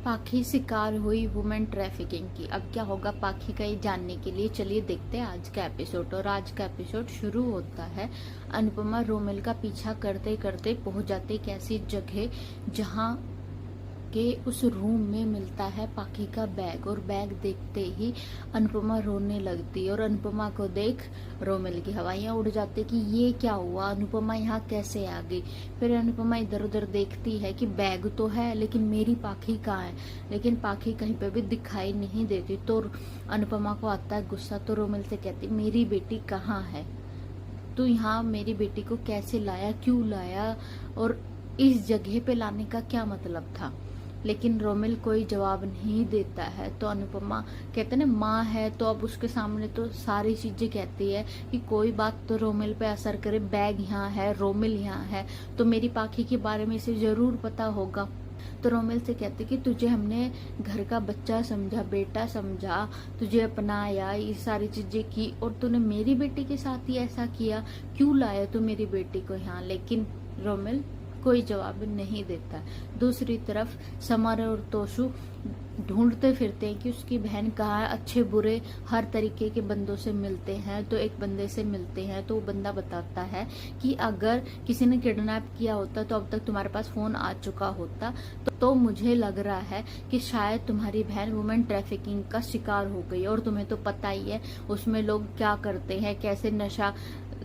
पाखी शिकार हुई वुमेन ट्रैफिकिंग की। अब क्या होगा पाखी का, ये जानने के लिए चलिए देखते हैं आज का एपिसोड। और आज का एपिसोड शुरू होता है अनुपमा रोमिल का पीछा करते करते पहुंच जाती एक ऐसी जगह जहां के उस रूम में मिलता है पाखी का बैग। और बैग देखते ही अनुपमा रोने लगती है और अनुपमा को देख रोमिल की हवाइयां उड़ जाती कि ये क्या हुआ, अनुपमा यहाँ कैसे आ गई। फिर अनुपमा इधर उधर देखती है कि बैग तो है लेकिन मेरी पाखी कहाँ है, लेकिन पाखी कहीं पे भी दिखाई नहीं देती। तो अनुपमा को आता है गुस्सा, तो रोमिल से कहती मेरी बेटी कहाँ है, तू यहाँ मेरी बेटी को कैसे लाया, क्यों लाया और इस जगह पे लाने का क्या मतलब था। लेकिन रोमिल कोई जवाब नहीं देता है। तो अनुपमा कहते ना माँ है तो अब उसके सामने तो सारी चीजें कहती है कि कोई बात तो रोमिल पे असर करे, बैग यहाँ है, रोमिल यहाँ है, तो मेरी पाखी के बारे में इसे जरूर पता होगा। तो रोमिल से कहते कि तुझे हमने घर का बच्चा समझा, बेटा समझा, तुझे अपनाया, ये सारी चीजें की और तूने मेरी बेटी के साथ ही ऐसा किया, क्यों लाया तू मेरी बेटी को यहाँ। लेकिन रोमिल कोई जवाब नहीं देता। दूसरी तरफ समर और तोशु ढूंढते फिरते हैं कि उसकी बहन कहाँ है। अच्छे बुरे हर तरीके के बंदों से मिलते हैं, तो एक बंदे से मिलते हैं तो वो बंदा बताता है कि अगर किसी ने किडनैप किया होता तो अब तक तुम्हारे पास फोन आ चुका होता। तो मुझे लग रहा है कि शायद तुम्हारी बहन वुमेन ट्रैफिकिंग का शिकार हो गई। और तुम्हें तो पता ही है उसमें लोग क्या करते हैं, कैसे नशा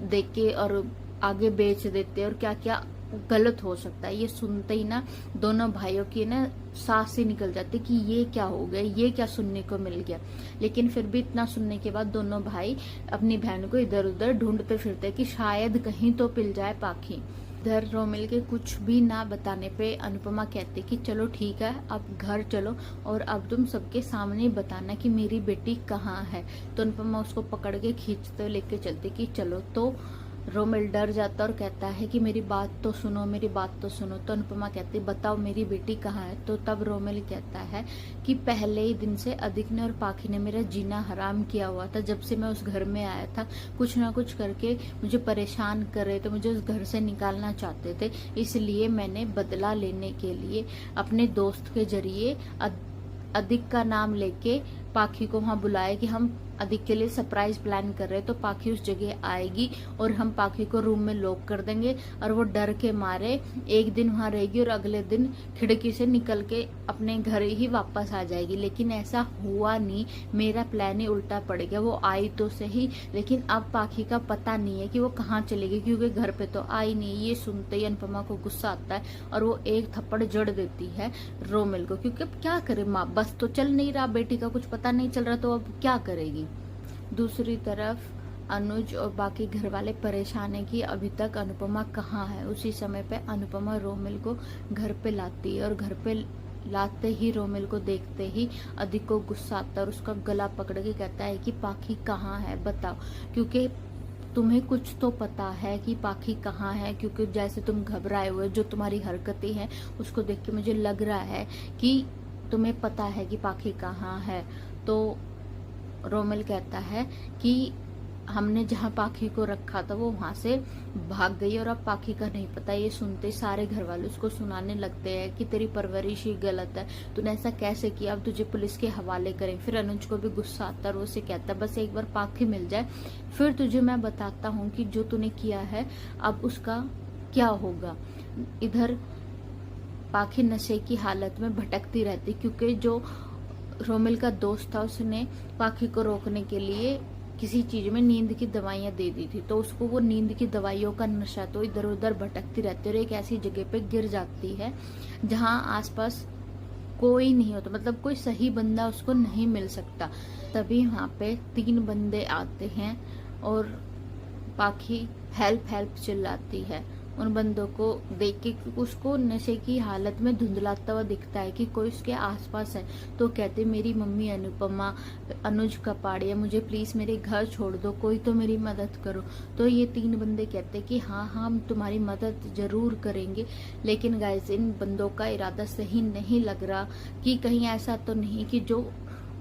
देके और आगे बेच देते हैं और क्या क्या गलत हो सकता है। ये सुनते ही ना दोनों भाइयों की ना सांस से निकल जाती कि ये क्या हो गया, ये क्या सुनने को मिल गया। लेकिन फिर भी इतना सुनने के बाद दोनों भाई अपनी बहन को इधर उधर ढूंढते फिरते कि शायद कहीं तो पिल जाए पाखी। इधर रोमिल के कुछ भी ना बताने पे अनुपमा कहती कि चलो ठीक है अब घर चलो और अब तुम सबके सामने बताना कि मेरी बेटी कहाँ है। तो अनुपमा उसको पकड़ के खींचते लेके चलती कि चलो। तो रोमिल डर जाता और कहता है कि मेरी बात तो सुनो, मेरी बात तो सुनो। तो अनुपमा कहती बताओ मेरी बेटी कहाँ है। तो तब रोमिल कहता है कि पहले ही दिन से अधिक ने और पाखी ने मेरा जीना हराम किया हुआ था। जब से मैं उस घर में आया था कुछ ना कुछ करके मुझे परेशान कर रहे थे, मुझे उस घर से निकालना चाहते थे। इसलिए मैंने बदला लेने के लिए अपने दोस्त के जरिए अधिक का नाम लेके पाखी को वहां बुलाया कि हम अधिक के लिए सरप्राइज प्लान कर रहे हैं। तो पाखी उस जगह आएगी और हम पाखी को रूम में लॉक कर देंगे और वो डर के मारे एक दिन वहां रहेगी और अगले दिन खिड़की से निकल के अपने घर ही वापस आ जाएगी। लेकिन ऐसा हुआ नहीं, मेरा प्लान ही उल्टा पड़ गया। वो आई तो सही लेकिन अब पाखी का पता नहीं है कि वो कहाँ चलेगी क्योंकि घर पे तो आई नहीं। ये सुनते ही अनुपमा को गुस्सा आता है और वो एक थप्पड़ जड़ देती है रोमिल को, क्योंकि अब क्या करे माँ, बस तो चल नहीं रहा, बेटी का कुछ पता नहीं चल रहा तो अब क्या करेगी। दूसरी तरफ अनुज और बाकी घर वाले परेशान है कि अभी तक अनुपमा कहाँ है। उसी समय पे अनुपमा रोमिल को घर पे लाती है और घर पे लाते ही रोमिल को देखते ही अधिक को गुस्सा आता है और उसका गला पकड़ के कहता है कि पाखी कहाँ है बताओ, क्योंकि तुम्हें कुछ तो पता है कि पाखी कहाँ है, क्योंकि जैसे तुम घबराए हुए, जो तुम्हारी हरकतें हैं उसको देख के मुझे लग रहा है कि तुम्हें पता है कि पाखी कहाँ है। तो रोमिल कहता है कि हमने जहाँ पाखी को रखा था वो वहां से भाग गई और अब पाखी का नहीं पता। ये सुनते सारे घर वाले उसको सुनाने लगते हैं कि तेरी परवरिश ही गलत है, तूने ऐसा कैसे किया, अब तुझे पुलिस के हवाले करें। फिर अनुज को भी गुस्सा आता है और उसे कहता है बस एक बार पाखी मिल जाए फिर तुझे मैं बताता हूँ कि जो तूने किया है अब उसका क्या होगा। इधर पाखी नशे की हालत में भटकती रहती क्योंकि जो रोमिल का दोस्त था उसने पाखी को रोकने के लिए किसी चीज में नींद की दवाइयां दे दी थी। तो उसको वो नींद की दवाइयों का नशा, तो इधर उधर भटकती रहती है और एक ऐसी जगह पे गिर जाती है जहां आसपास कोई नहीं होता, मतलब कोई सही बंदा उसको नहीं मिल सकता। तभी वहां पे 3 बंदे आते हैं और पाखी हेल्प हेल्प चिल्लाती है। उन बंदों को देख के उसको नशे की हालत में धुंधलाता हुआ दिखता है कि कोई उसके आसपास है। तो कहते मेरी मम्मी अनुपमा, अनुज कपाड़िया, मुझे प्लीज मेरे घर छोड़ दो, कोई तो मेरी मदद करो। तो ये 3 बंदे कहते कि हाँ हम तुम्हारी मदद जरूर करेंगे। लेकिन गाइस इन बंदों का इरादा सही नहीं लग रहा कि कहीं ऐसा तो नहीं कि जो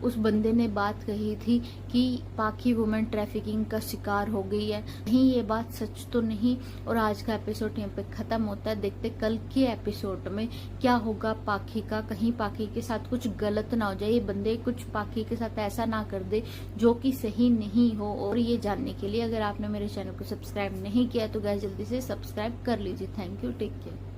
उस बंदे ने बात कही थी कि पाखी वुमेन ट्रैफिकिंग का शिकार हो गई है। कहीं ये बात सच तो नहीं। और आज का एपिसोड यहाँ पे खत्म होता है। देखते कल के एपिसोड में क्या होगा पाखी का। कहीं पाखी के साथ कुछ गलत ना हो जाए, ये बंदे कुछ पाखी के साथ ऐसा ना कर दे जो कि सही नहीं हो। और ये जानने के लिए अगर आपने मेरे चैनल को सब्सक्राइब नहीं किया तो गाइस जल्दी से सब्सक्राइब कर लीजिए। Thank you, take care.